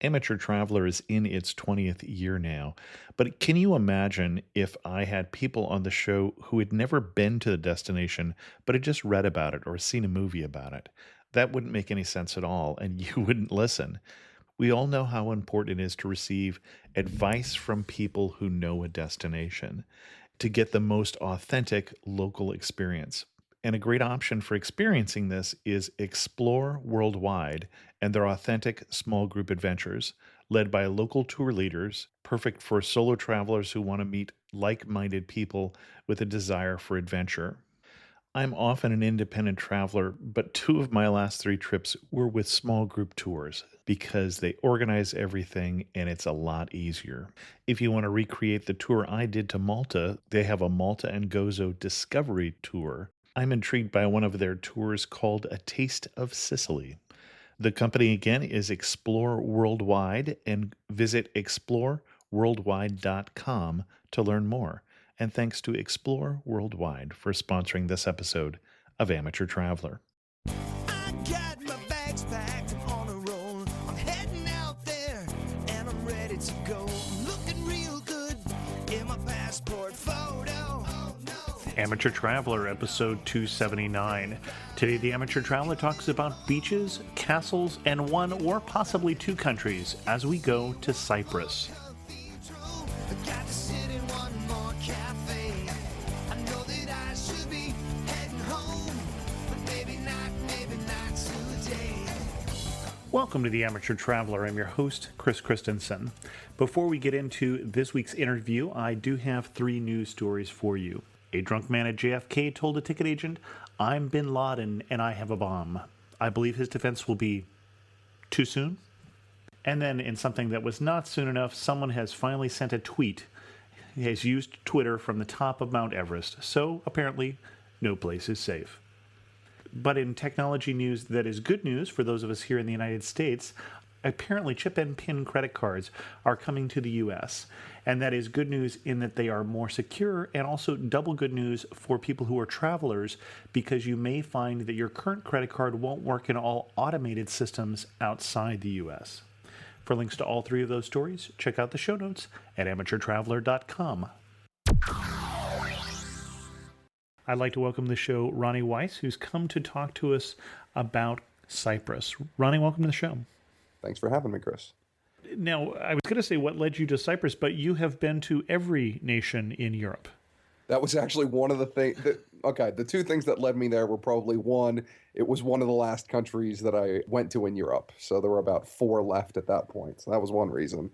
Amateur Traveler is in its 20th year now, but can you imagine if I had people on the show who had never been to the destination but had just read about it or seen a movie about it? That wouldn't make any sense at all, and you wouldn't listen. We all know how important it is to receive advice from people who know a destination to get the most authentic local experience. And a great option for experiencing this is Explore Worldwide and their authentic small group adventures, led by local tour leaders, perfect for solo travelers who want to meet like minded people with a desire for adventure. I'm often an independent traveler, but two of my last three trips were with small group tours because they organize everything and it's a lot easier. If you want to recreate the tour I did to Malta, they have a Malta and Gozo Discovery Tour. I'm intrigued by one of their tours called A Taste of Sicily. The company again is Explore Worldwide, and visit exploreworldwide.com to learn more. And thanks to Explore Worldwide for sponsoring this episode of Amateur Traveler. I got my bags packed, I'm on a roll. I'm heading out there and I'm ready to go. Looking real good in my passport photo. Amateur Traveler, episode 279. Today, the Amateur Traveler talks about beaches, castles, and one or possibly two countries as we go to Cyprus. Got to sit in one more cafe. I know that I should be heading home, but maybe not today. Welcome to the Amateur Traveler. I'm your host, Chris Christensen. Before we get into this week's interview, I do have three news stories for you. A drunk man at JFK told a ticket agent, "I'm bin Laden and I have a bomb." I believe his defense will be, too soon? And then in something that was not soon enough, someone has finally sent a tweet. He has used Twitter from the top of Mount Everest, so apparently no place is safe. But in technology news that is good news for those of us here in the United States, apparently chip and pin credit cards are coming to the US. And that is good news in that they are more secure, and also double good news for people who are travelers, because you may find that your current credit card won't work in all automated systems outside the US. For links to all three of those stories, check out the show notes at amateurtraveler.com. I'd like to welcome to the show Roni Weiss, who's come to talk to us about Cyprus. Roni, welcome to the show. Thanks for having me, Chris. Now, I was going to say what led you to Cyprus, but you have been to every nation in Europe. That was actually one of the things the two things that led me there were probably one, it was one of the last countries that I went to in Europe. So there were about four left at that point. So that was one reason.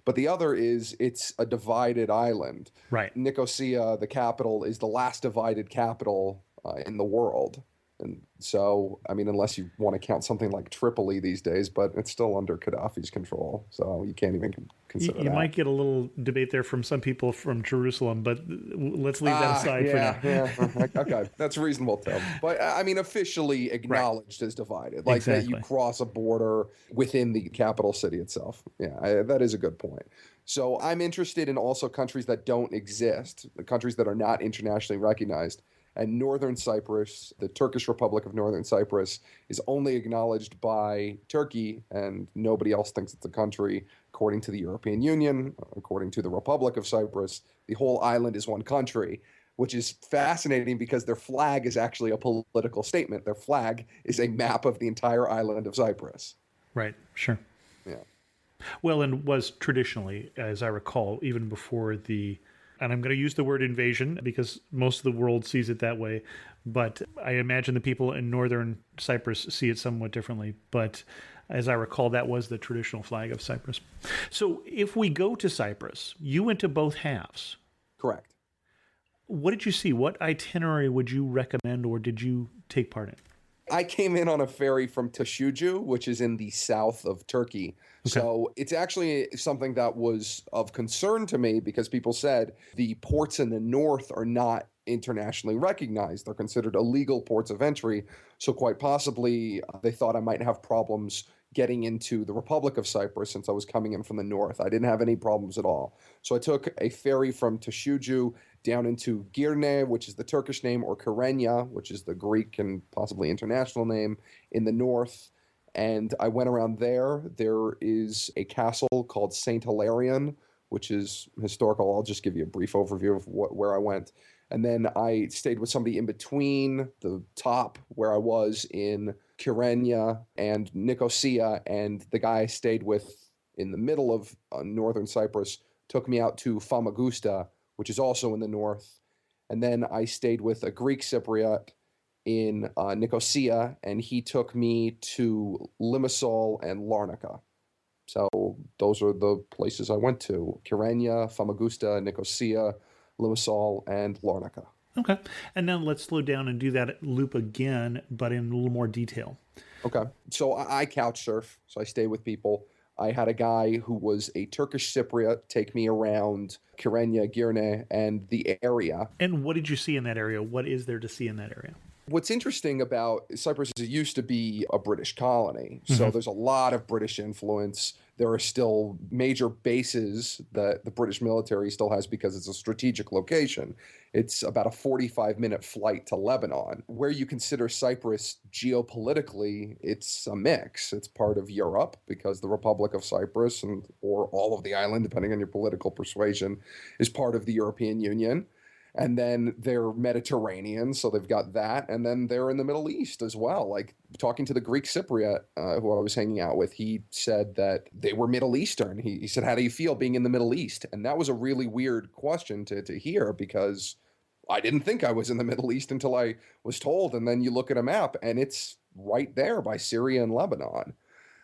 But the other is it's a divided island. Right. Nicosia, the capital, is the last divided capital in the world. And so, I mean, unless you want to count something like Tripoli these days, but it's still under Gaddafi's control. So you can't even consider that. You might get a little debate there from some people from Jerusalem, but let's leave that aside for now. Yeah. Okay, that's reasonable, Tim. But I mean, officially acknowledged as divided. Like Exactly. that you cross a border within the capital city itself. Yeah, that is a good point. So I'm interested in also countries that don't exist, the countries that are not internationally recognized. And Northern Cyprus, the Turkish Republic of Northern Cyprus, is only acknowledged by Turkey, and nobody else thinks it's a country. According to the European Union, according to the Republic of Cyprus, the whole island is one country, which is fascinating because their flag is actually a political statement. Their flag is a map of the entire island of Cyprus. Right, sure. Yeah. Well, and was traditionally, as I recall, even before the, and I'm going to use the word invasion because most of the world sees it that way, but I imagine the people in northern Cyprus see it somewhat differently. But as I recall, that was the traditional flag of Cyprus. So if we go to Cyprus, you went to both halves. Correct. What did you see? What itinerary would you recommend, or did you take part in? I came in on a ferry from Tashuju, which is in the south of Turkey. Okay. So it's actually something that was of concern to me because people said the ports in the north are not internationally recognized. They're considered illegal ports of entry. So quite possibly they thought I might have problems getting into the Republic of Cyprus since I was coming in from the north. I didn't have any problems at all. So I took a ferry from Tashuju down into Girne, which is the Turkish name, or Kyrenia, which is the Greek and possibly international name, in the north. And I went around there. There is a castle called Saint Hilarion, which is historical. I'll just give you a brief overview of where I went. And then I stayed with somebody in between the top where I was in Kyrenia and Nicosia. And the guy I stayed with in the middle of northern Cyprus took me out to Famagusta, which is also in the north. And then I stayed with a Greek Cypriot in Nicosia, and he took me to Limassol and Larnaca. So those are the places I went to: Kyrenia, Famagusta, Nicosia, Limassol, and Larnaca. Okay. And now let's slow down and do that loop again, but in a little more detail. Okay. So I couch surf. So I stay with people. I had a guy who was a Turkish Cypriot take me around Kyrenia, Girne, and the area. And what did you see in that area? What is there to see in that area? What's interesting about Cyprus is it used to be a British colony. So there's a lot of British influence. There are still major bases that the British military still has because it's a strategic location. It's about a 45-minute flight to Lebanon. Where you consider Cyprus geopolitically, it's a mix. It's part of Europe because the Republic of Cyprus or all of the island, depending on your political persuasion, is part of the European Union. And then they're Mediterranean, so they've got that. And then they're in the Middle East as well. Like talking to the Greek Cypriot who I was hanging out with, he said that they were Middle Eastern. He said, how do you feel being in the Middle East? And that was a really weird question to hear because I didn't think I was in the Middle East until I was told. And then you look at a map and it's right there by Syria and Lebanon.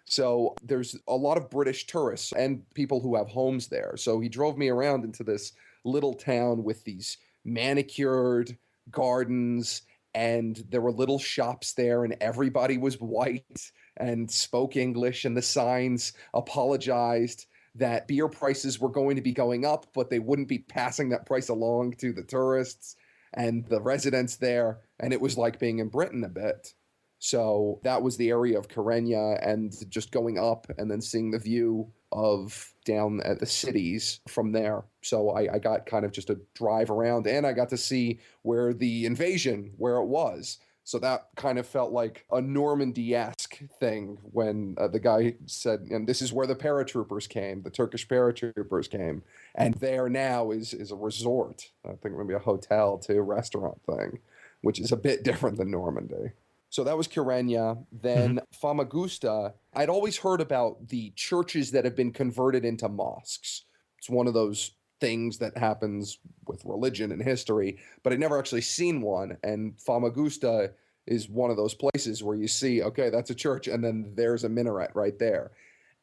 So there's a lot of British tourists and people who have homes there. So he drove me around into this little town with these manicured gardens, and there were little shops there, and everybody was white and spoke English, and the signs apologized that beer prices were going to be going up, but they wouldn't be passing that price along to the tourists and the residents there. And it was like being in Britain a bit. So that was the area of Kyrenia, and just going up and then seeing the view of down at the cities from there. So I got kind of just a drive around, and I got to see where the invasion, where it was. So that kind of felt like a Normandy-esque thing when the guy said, and this is where the paratroopers came, the Turkish paratroopers came. And there now is a resort, I think maybe a hotel too, restaurant thing, which is a bit different than Normandy. So that was Kyrenia. Then Famagusta, I'd always heard about the churches that have been converted into mosques. It's one of those things that happens with religion and history, but I'd never actually seen one. And Famagusta is one of those places where you see, okay, that's a church, and then there's a minaret right there.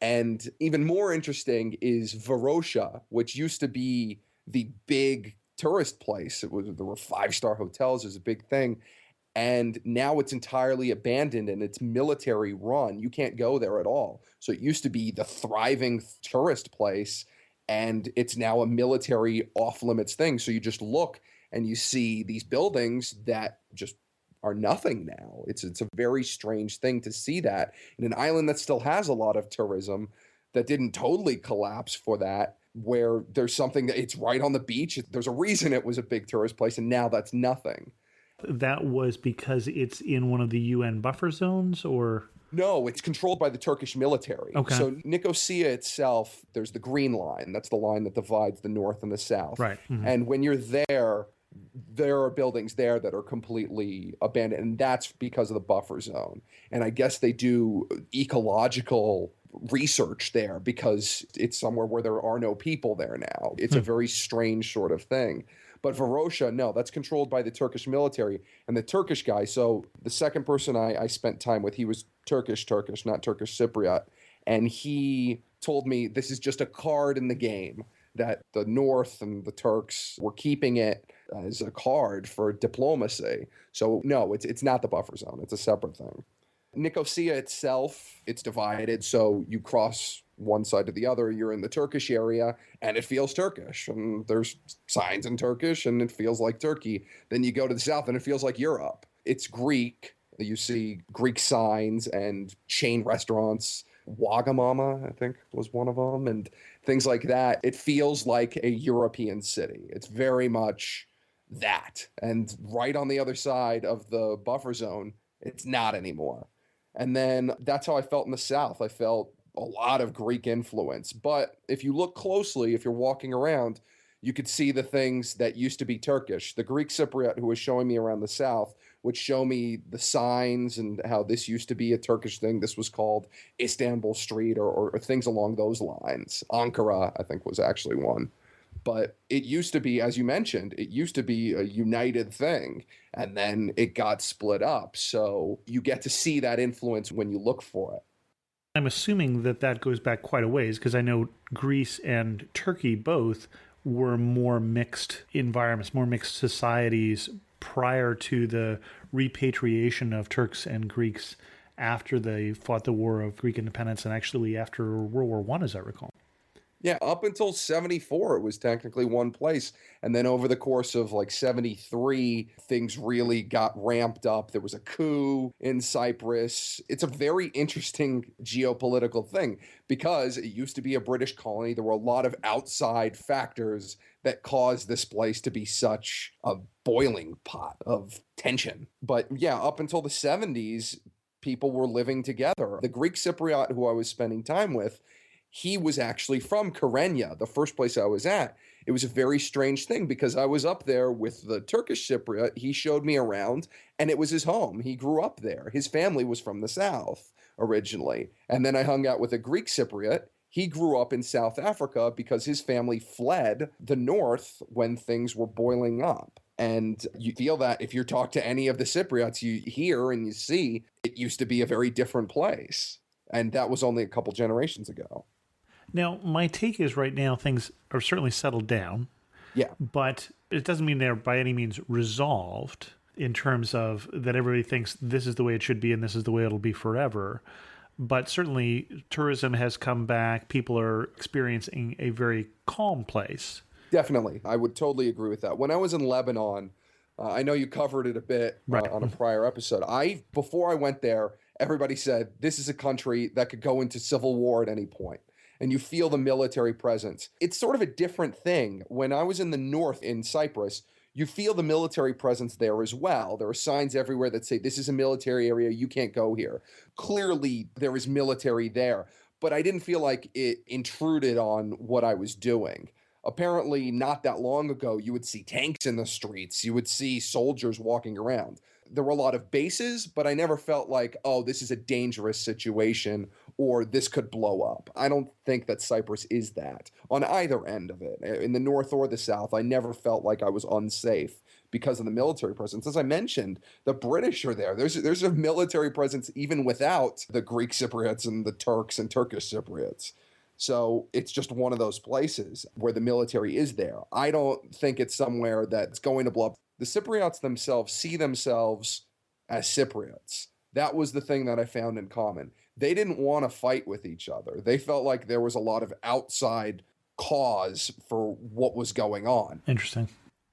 And even more interesting is Varosha, which used to be the big tourist place. There were 5-star hotels. It was a big thing. And now it's entirely abandoned and it's military run. You can't go there at all. So it used to be the thriving tourist place, and it's now a military off-limits thing. So you just look and you see these buildings that just are nothing now. It's a very strange thing to see that in an island that still has a lot of tourism, that didn't totally collapse for that, where there's something that it's right on the beach. There's a reason it was a big tourist place, and now that's nothing. That was because it's in one of the UN buffer zones, or? No, it's controlled by the Turkish military. Okay. So Nicosia itself, there's the green line. That's the line that divides the north and the south. Right. And when you're there are buildings there that are completely abandoned, and that's because of the buffer zone. And I guess they do ecological research there because it's somewhere where there are no people there now. It's a very strange sort of thing. But Varosha, no, that's controlled by the Turkish military. And the Turkish guy, so the second person I spent time with, he was Turkish, not Turkish Cypriot. And he told me this is just a card in the game, that the North and the Turks were keeping it as a card for diplomacy. So no, it's not the buffer zone. It's a separate thing. Nicosia itself, it's divided. So you cross one side to the other, you're in the Turkish area, and it feels Turkish. And there's signs in Turkish, and it feels like Turkey. Then you go to the south, and it feels like Europe. It's Greek. You see Greek signs and chain restaurants. Wagamama, I think, was one of them, and things like that. It feels like a European city. It's very much that. And right on the other side of the buffer zone, it's not anymore. And then that's how I felt in the South. I felt a lot of Greek influence. But if you look closely, if you're walking around, you could see the things that used to be Turkish. The Greek Cypriot who was showing me around the South would show me the signs and how this used to be a Turkish thing. This was called Istanbul Street or things along those lines. Ankara, I think, was actually one. But it used to be, as you mentioned, it used to be a united thing, and then it got split up. So you get to see that influence when you look for it. I'm assuming that that goes back quite a ways because I know Greece and Turkey both were more mixed environments, more mixed societies prior to the repatriation of Turks and Greeks after they fought the War of Greek Independence and actually after World War One, as I recall. Yeah, up until 74, it was technically one place. And then over the course of like 73, things really got ramped up. There was a coup in Cyprus. It's a very interesting geopolitical thing because it used to be a British colony. There were a lot of outside factors that caused this place to be such a boiling pot of tension. But yeah, up until the 70s, people were living together. The Greek Cypriot who I was spending time with, he was actually from Kyrenia, the first place I was at. It was a very strange thing because I was up there with the Turkish Cypriot. He showed me around, and it was his home. He grew up there. His family was from the South originally. And then I hung out with a Greek Cypriot. He grew up in South Africa because his family fled the North when things were boiling up. And you feel that if you talk to any of the Cypriots, you hear and you see it used to be a very different place. And that was only a couple generations ago. Now, my take is right now things are certainly settled down, Yeah, but it doesn't mean they're by any means resolved in terms of that everybody thinks this is the way it should be and this is the way it'll be forever. But certainly tourism has come back. People are experiencing a very calm place. definitely. I would totally agree with that. When I was in Lebanon, I know you covered it a bit Right. on a prior episode. Before I went there, everybody said this is a country that could go into civil war at any point. And you feel the military presence. It's sort of a different thing. When I was in the north in Cyprus, you feel the military presence there as well. There are signs everywhere that say this is a military area, you can't go here. Clearly, there is military there, but I didn't feel like it intruded on what I was doing. Apparently, not that long ago, you would see tanks in the streets, you would see soldiers walking around. There were a lot of bases, but I never felt like, oh, this is a dangerous situation or this could blow up. I don't think that Cyprus is that on either end of it. In the north or the south, I never felt like I was unsafe because of the military presence. As I mentioned, the British are there. There's a military presence even without the Greek Cypriots and the Turks and Turkish Cypriots. So it's just one of those places where the military is there. I don't think it's somewhere that's going to blow up. The Cypriots themselves see themselves as Cypriots. That was the thing that I found in common. They didn't want to fight with each other. They felt like there was a lot of outside cause for what was going on. Interesting.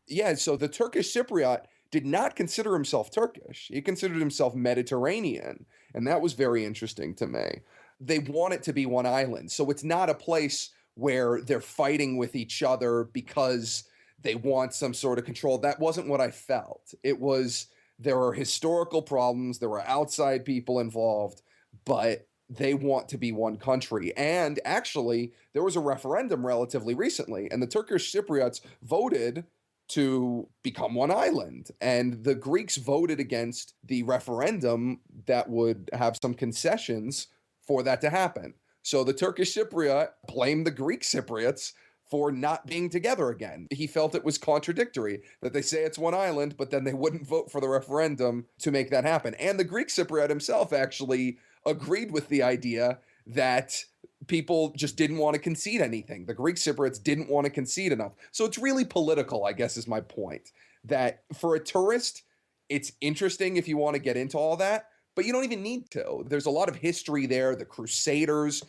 Yeah, so the Turkish Cypriot did not consider himself Turkish. He considered himself Mediterranean, and that was very interesting to me. They want it to be one island, so it's not a place where they're fighting with each other because they want some sort of control. That wasn't what I felt. It was there are historical problems, there were outside people involved, but they want to be one country. And actually, there was a referendum relatively recently, and the Turkish Cypriots voted to become one island. And the Greeks voted against the referendum that would have some concessions for that to happen. So the Turkish Cypriot blamed the Greek Cypriots for not being together again. He felt it was contradictory that they say it's one island, but then they wouldn't vote for the referendum to make that happen. And the Greek Cypriot himself actually agreed with the idea that people just didn't want to concede anything. The Greek Cypriots didn't want to concede enough. So it's really political, I guess is my point. That for a tourist, it's interesting if you want to get into all that, but you don't even need to. There's a lot of history there. The Crusaders,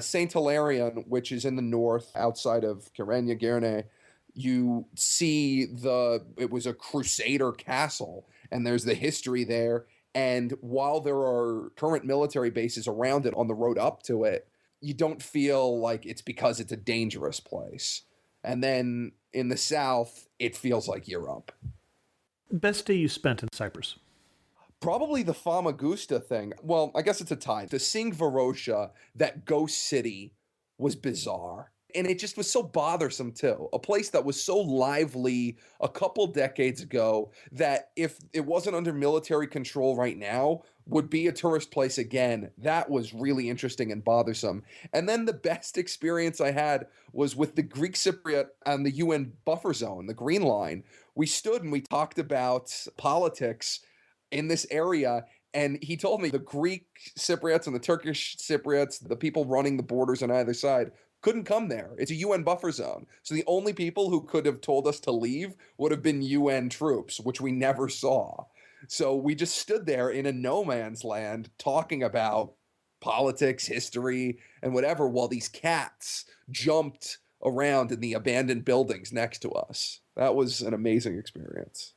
Saint Hilarion, which is in the north outside of Kyrenia, Gerne, you see it was a Crusader castle, and there's the history there. And while there are current military bases around it on the road up to it, you don't feel like it's because it's a dangerous place. And then in the south, it feels like Europe. Best day you spent in Cyprus? Probably the Famagusta thing. Well, I guess it's a tie. The Sing Varosha, that ghost city, was bizarre. And it just was so bothersome, too. A place that was so lively a couple decades ago that if it wasn't under military control right now, would be a tourist place again. That was really interesting and bothersome. And then the best experience I had was with the Greek Cypriot on the UN buffer zone, the Green Line. We stood and we talked about politics in this area. And he told me the Greek Cypriots and the Turkish Cypriots, the people running the borders on either side, couldn't come there. It's a UN buffer zone. So the only people who could have told us to leave would have been UN troops, which we never saw. So we just stood there in a no man's land talking about politics, history, and whatever while these cats jumped around in the abandoned buildings next to us. That was an amazing experience.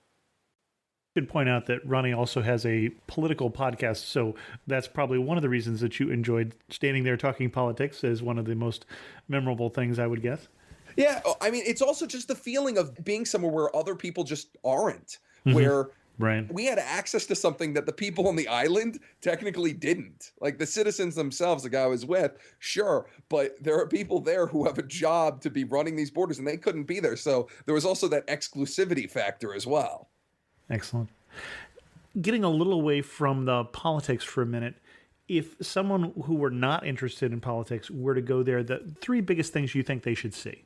Should point out that Ronnie also has a political podcast, so that's probably one of the reasons that you enjoyed standing there talking politics as one of the most memorable things, I would guess. Yeah, I mean, it's also just the feeling of being somewhere where other people just aren't, where Right. we had access to something that the people on the island technically didn't. Like the citizens themselves, the guy I was with, sure, but there are people there who have a job to be running these borders and they couldn't be there. So there was also that exclusivity factor as well. Excellent. Getting a little away from the politics for a minute, if someone who were not interested in politics were to go there, the three biggest things you think they should see?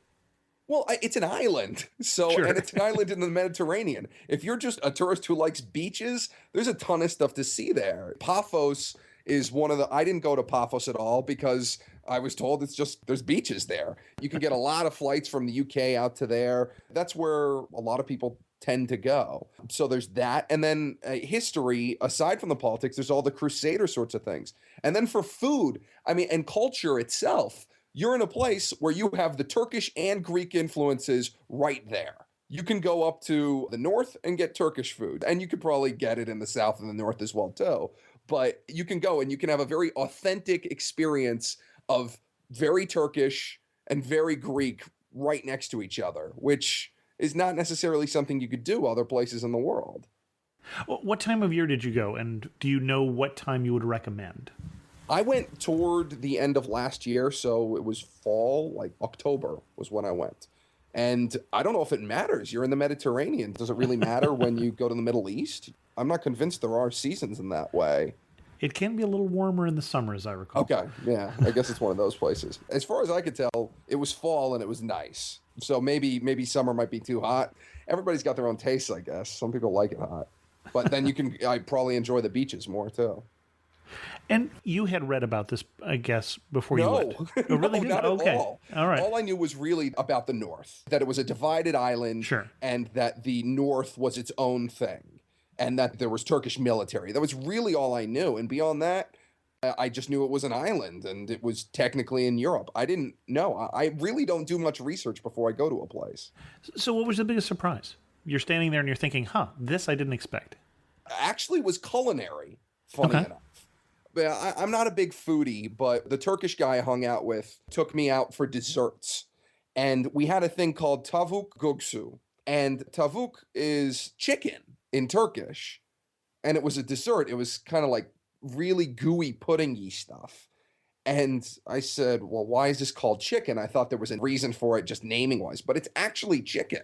Well, it's an island, so Sure. and it's an island in the Mediterranean. If you're just a tourist who likes beaches, there's a ton of stuff to see there. Paphos is one of the. I didn't go to Paphos at all because I was told it's just there's beaches there. You can get a lot of flights from the UK out to there. That's where a lot of people tend to go. So there's that. And then history, aside from the politics, there's all the Crusader sorts of things. And then for food, I mean, and culture itself, you're in a place where you have the Turkish and Greek influences right there. You can go up to the north and get Turkish food, and you could probably get it in the south and the north as well, too. But you can go and you can have a very authentic experience of very Turkish and very Greek right next to each other, which is not necessarily something you could do other places in the world. What time of year did you go, and do you know what time you would recommend? I went toward the end of last year, so it was fall, like October was when I went. And I don't know if it matters. You're in the Mediterranean. Does it really matter when you go to the Middle East? I'm not convinced there are seasons in that way. It can be a little warmer in the summer, as I recall. Okay, yeah, I guess it's one of those places. As far as I could tell, it was fall and it was nice. So maybe summer might be too hot. Everybody's got their own tastes, I guess. Some people like it hot. But then I probably enjoy the beaches more, too. And you had read about this, I guess, before you went. No, Oh, really? no, not Okay. at all. All right. All I knew was really about the North, that it was a divided island, Sure. and that the North was its own thing, and that there was Turkish military. That was really all I knew. And beyond that, I just knew it was an island, and it was technically in Europe. I didn't know. I really don't do much research before I go to a place. So what was the biggest surprise? You're standing there and you're thinking, this I didn't expect. Actually was culinary, funny Okay. enough. I'm not a big foodie, but the Turkish guy I hung out with took me out for desserts. And we had a thing called tavuk gugsu. And tavuk is chicken in Turkish. And it was a dessert. It was kind of like really gooey puddingy stuff. And I said, well, why is this called chicken? I thought there was a reason for it just naming wise, but it's actually chicken.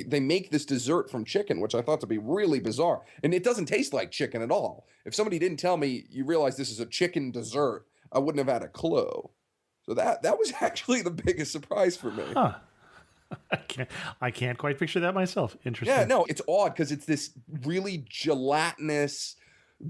They make this dessert from chicken, which I thought to be really bizarre. And it doesn't taste like chicken at all. If somebody didn't tell me, you realize this is a chicken dessert, I wouldn't have had a clue. So that was actually the biggest surprise for me. Huh. I can't quite picture that myself. Interesting. Yeah, no, it's odd because it's this really gelatinous,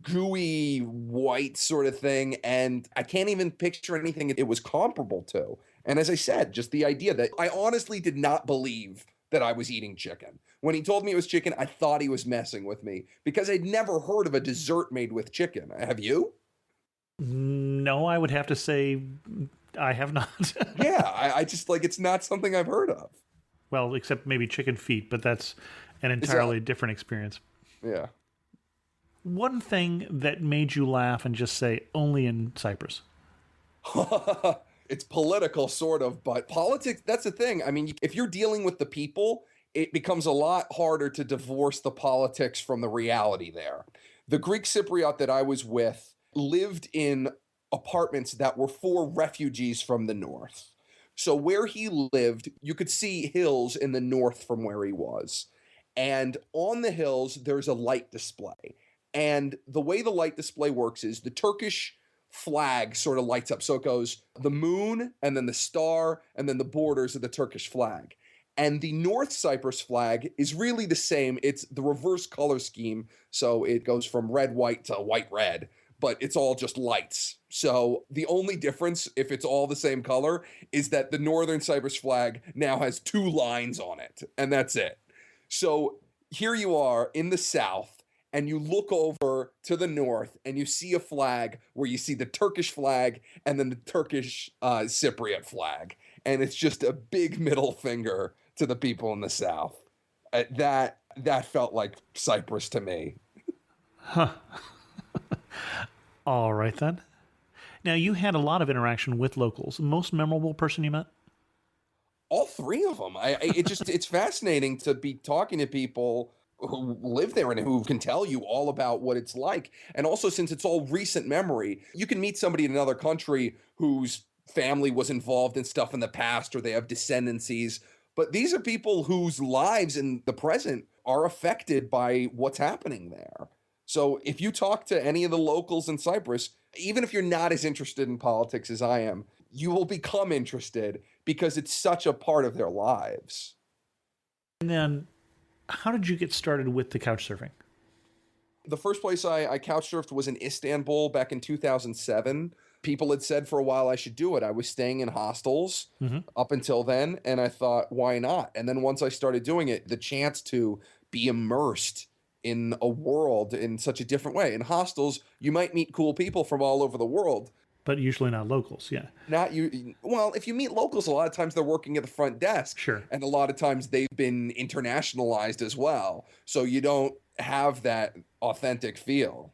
gooey, white sort of thing. And I can't even picture anything it was comparable to. And as I said, just the idea that I honestly did not believe that I was eating chicken. When he told me it was chicken, I thought he was messing with me because I'd never heard of a dessert made with chicken. Have you? No, I would have to say I have not. Yeah, I just it's not something I've heard of. Well, except maybe chicken feet, but that's an entirely different experience. Yeah. One thing that made you laugh and just say, only in Cyprus. It's political, sort of, but politics, that's the thing. I mean, if you're dealing with the people, it becomes a lot harder to divorce the politics from the reality there. The Greek Cypriot that I was with lived in apartments that were for refugees from the north. So where he lived, you could see hills in the north from where he was. And on the hills, there's a light display. And the way the light display works is the Turkish flag sort of lights up. So it goes the moon and then the star and then the borders of the Turkish flag. And the North Cyprus flag is really the same. It's the reverse color scheme. So it goes from red, white to white, red, but it's all just lights. So the only difference, if it's all the same color, is that the Northern Cyprus flag now has 2 lines on it, and that's it. So here you are in the south, and you look over to the north, and you see a flag where you see the Turkish flag and then the Turkish Cypriot flag. And it's just a big middle finger to the people in the south. That felt like Cyprus to me. All right, then. Now, you had a lot of interaction with locals. Most memorable person you met? All 3 of them. It's fascinating to be talking to people who live there and who can tell you all about what it's like. And also, since it's all recent memory, you can meet somebody in another country whose family was involved in stuff in the past or they have descendancies. But these are people whose lives in the present are affected by what's happening there. So if you talk to any of the locals in Cyprus, even if you're not as interested in politics as I am, you will become interested because it's such a part of their lives. And then, how did you get started with the couch surfing? The first place I couch surfed was in Istanbul back in 2007. People had said for a while I should do it. I was staying in hostels up until then, and I thought, why not? And then once I started doing it, the chance to be immersed in a world in such a different way. In hostels, you might meet cool people from all over the world. But usually not locals, yeah. Not you. Well, if you meet locals, a lot of times they're working at the front desk. Sure. And a lot of times they've been internationalized as well. So you don't have that authentic feel.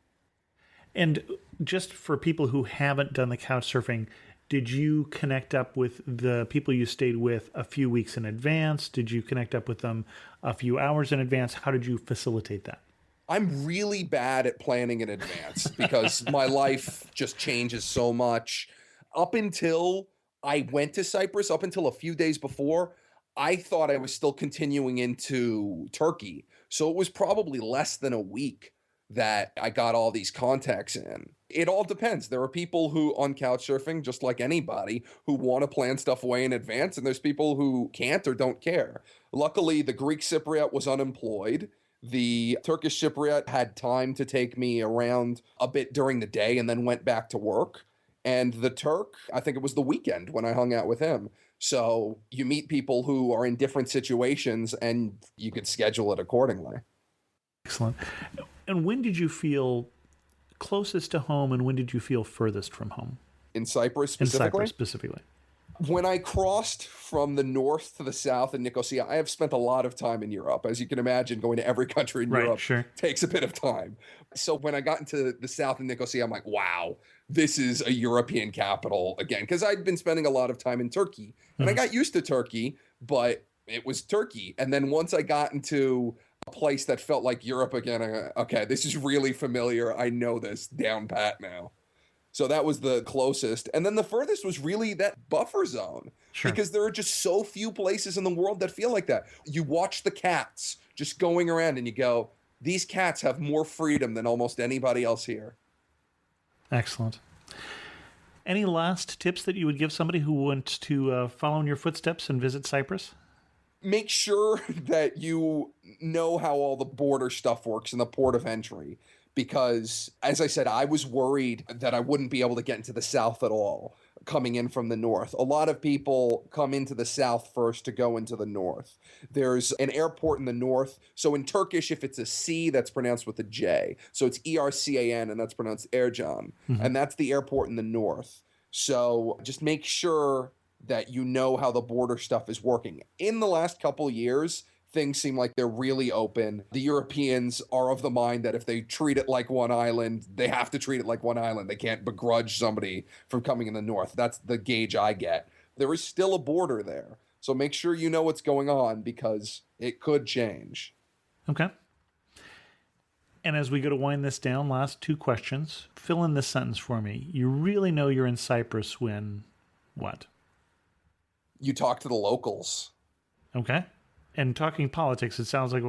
And just for people who haven't done the couch surfing, did you connect up with the people you stayed with a few weeks in advance? Did you connect up with them a few hours in advance? How did you facilitate that? I'm really bad at planning in advance because my life just changes so much. Up until I went to Cyprus, up until a few days before, I thought I was still continuing into Turkey. So it was probably less than a week that I got all these contacts in. It all depends. There are people who on couchsurfing, just like anybody, who want to plan stuff way in advance, and there's people who can't or don't care. Luckily, the Greek Cypriot was unemployed. The Turkish Cypriot had time to take me around a bit during the day and then went back to work. And the Turk, I think it was the weekend when I hung out with him. So you meet people who are in different situations and you could schedule it accordingly. Excellent. And when did you feel closest to home and when did you feel furthest from home? In Cyprus specifically? In Cyprus specifically. When I crossed from the north to the south in Nicosia, I have spent a lot of time in Europe. As you can imagine, going to every country in Europe takes a bit of time. So when I got into the south in Nicosia, I'm like, wow, this is a European capital again. Because I'd been spending a lot of time in Turkey. And I got used to Turkey, but it was Turkey. And then once I got into a place that felt like Europe again, okay, this is really familiar. I know this down pat now. So that was the closest. And then the furthest was really that buffer zone. Sure. Because there are just so few places in the world that feel like that. You watch the cats just going around and you go, these cats have more freedom than almost anybody else here. Excellent. Any last tips that you would give somebody who wants to follow in your footsteps and visit Cyprus? Make sure that you know how all the border stuff works and the port of entry. Because, as I said, I was worried that I wouldn't be able to get into the south at all coming in from the north. A lot of people come into the south first to go into the north. There's an airport in the north. So in Turkish, if it's a C, that's pronounced with a J. So it's Ercan, and that's pronounced Ercan. And that's the airport in the north. So just make sure that you know how the border stuff is working. In the last couple years, things seem like they're really open. The Europeans are of the mind that if they treat it like one island, they have to treat it like one island. They can't begrudge somebody from coming in the north. That's the gauge I get. There is still a border there. So make sure you know what's going on because it could change. Okay. And as we go to wind this down, last two questions. Fill in this sentence for me. You really know you're in Cyprus when what? You talk to the locals. Okay. And talking politics, it sounds like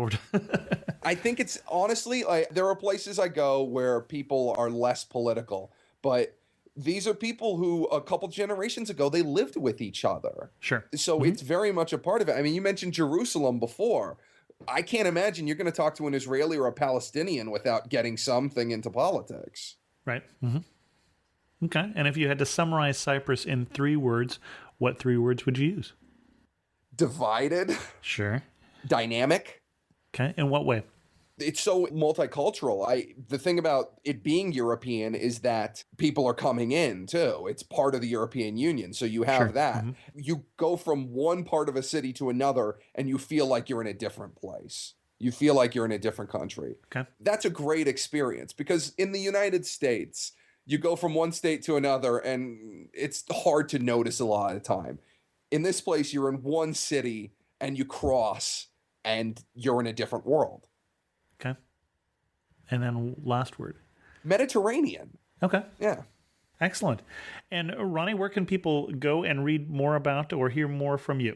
I think it's honestly like there are places I go where people are less political, but these are people who a couple generations ago they lived with each other. Sure. So it's very much a part of it. I mean, you mentioned Jerusalem before. I can't imagine you're going to talk to an Israeli or a Palestinian without getting something into politics. Right. Okay. And if you had to summarize Cyprus in 3 words, what 3 words would you use? Divided. Sure. Dynamic. Okay. In what way? It's so multicultural. The thing about it being European is that people are coming in too. It's part of the European Union. So you have that. You go from one part of a city to another and you feel like you're in a different place. You feel like you're in a different country. Okay. That's a great experience because in the United States, you go from one state to another and it's hard to notice a lot of the time. In this place, you're in one city and you cross and you're in a different world. Okay. And then last word. Mediterranean. Okay. Yeah. Excellent. And Roni, where can people go and read more about or hear more from you?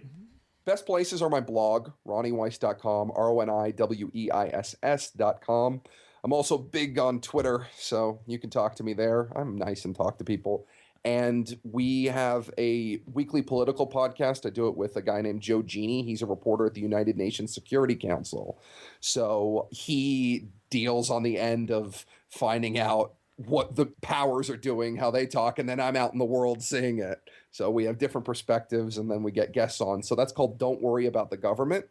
Best places are my blog, roniweiss.com, RONIWEISS.com. I'm also big on Twitter, so you can talk to me there. I'm nice and talk to people. And we have a weekly political podcast. I do it with a guy named Joe Genie. He's a reporter at the United Nations Security Council. So he deals on the end of finding out what the powers are doing, how they talk, and then I'm out in the world seeing it. So we have different perspectives, and then we get guests on. So that's called Don't Worry About the Government.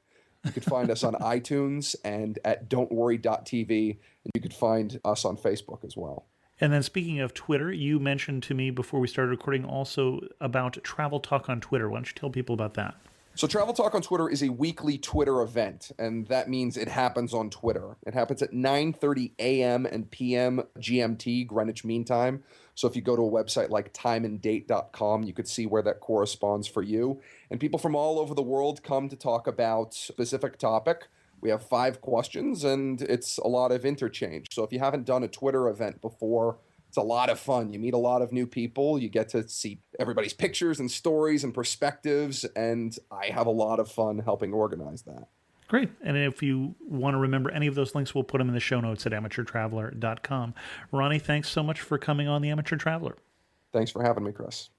You could find us on iTunes and at don'tworry.tv, and you could find us on Facebook as well. And then speaking of Twitter, you mentioned to me before we started recording also about Travel Talk on Twitter. Why don't you tell people about that? So Travel Talk on Twitter is a weekly Twitter event, and that means it happens on Twitter. It happens at 9:30 a.m. and p.m. GMT, Greenwich Mean Time. So if you go to a website like timeanddate.com, you could see where that corresponds for you. And people from all over the world come to talk about a specific topic. We have 5 questions, and it's a lot of interchange. So if you haven't done a Twitter event before, it's a lot of fun. You meet a lot of new people. You get to see everybody's pictures and stories and perspectives, and I have a lot of fun helping organize that. Great. And if you want to remember any of those links, we'll put them in the show notes at amateurtraveler.com. Roni, thanks so much for coming on The Amateur Traveler. Thanks for having me, Chris.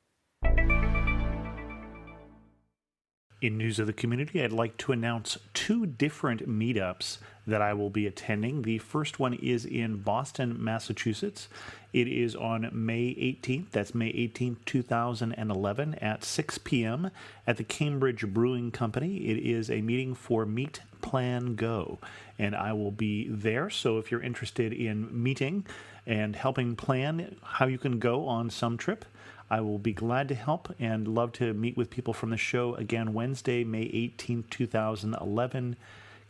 In news of the community, I'd like to announce 2 different meetups that I will be attending. The first one is in Boston, Massachusetts. It is on May 18th. That's May 18th, 2011 at 6 p.m. at the Cambridge Brewing Company. It is a meeting for Meet, Plan, Go, and I will be there. So if you're interested in meeting and helping plan how you can go on some trip, I will be glad to help and love to meet with people from the show. Again, Wednesday, May 18th, 2011,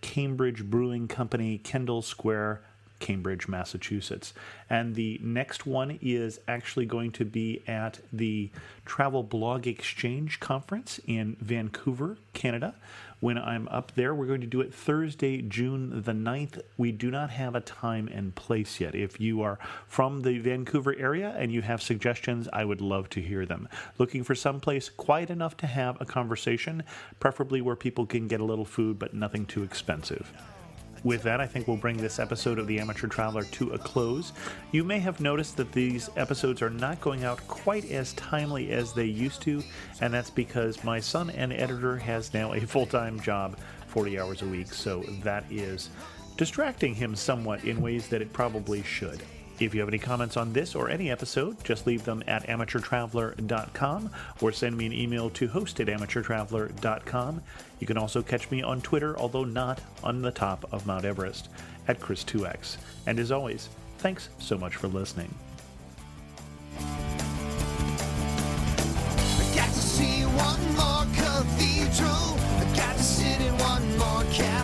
Cambridge Brewing Company, Kendall Square, Cambridge, Massachusetts. And the next one is actually going to be at the Travel Blog Exchange Conference in Vancouver, Canada. When I'm up there, we're going to do it Thursday, June the 9th. We do not have a time and place yet. If you are from the Vancouver area and you have suggestions, I would love to hear them. Looking for someplace quiet enough to have a conversation, preferably where people can get a little food, but nothing too expensive. With that, I think we'll bring this episode of The Amateur Traveler to a close. You may have noticed that these episodes are not going out quite as timely as they used to, and that's because my son and editor has now a full-time job, 40 hours a week, so that is distracting him somewhat in ways that it probably should. If you have any comments on this or any episode, just leave them at amateurtraveler.com or send me an email to host@amateurtraveler.com. You can also catch me on Twitter, although not on the top of Mount Everest, at Chris2X. And as always, thanks so much for listening. I got to see one more cathedral. I got to sit in one more castle.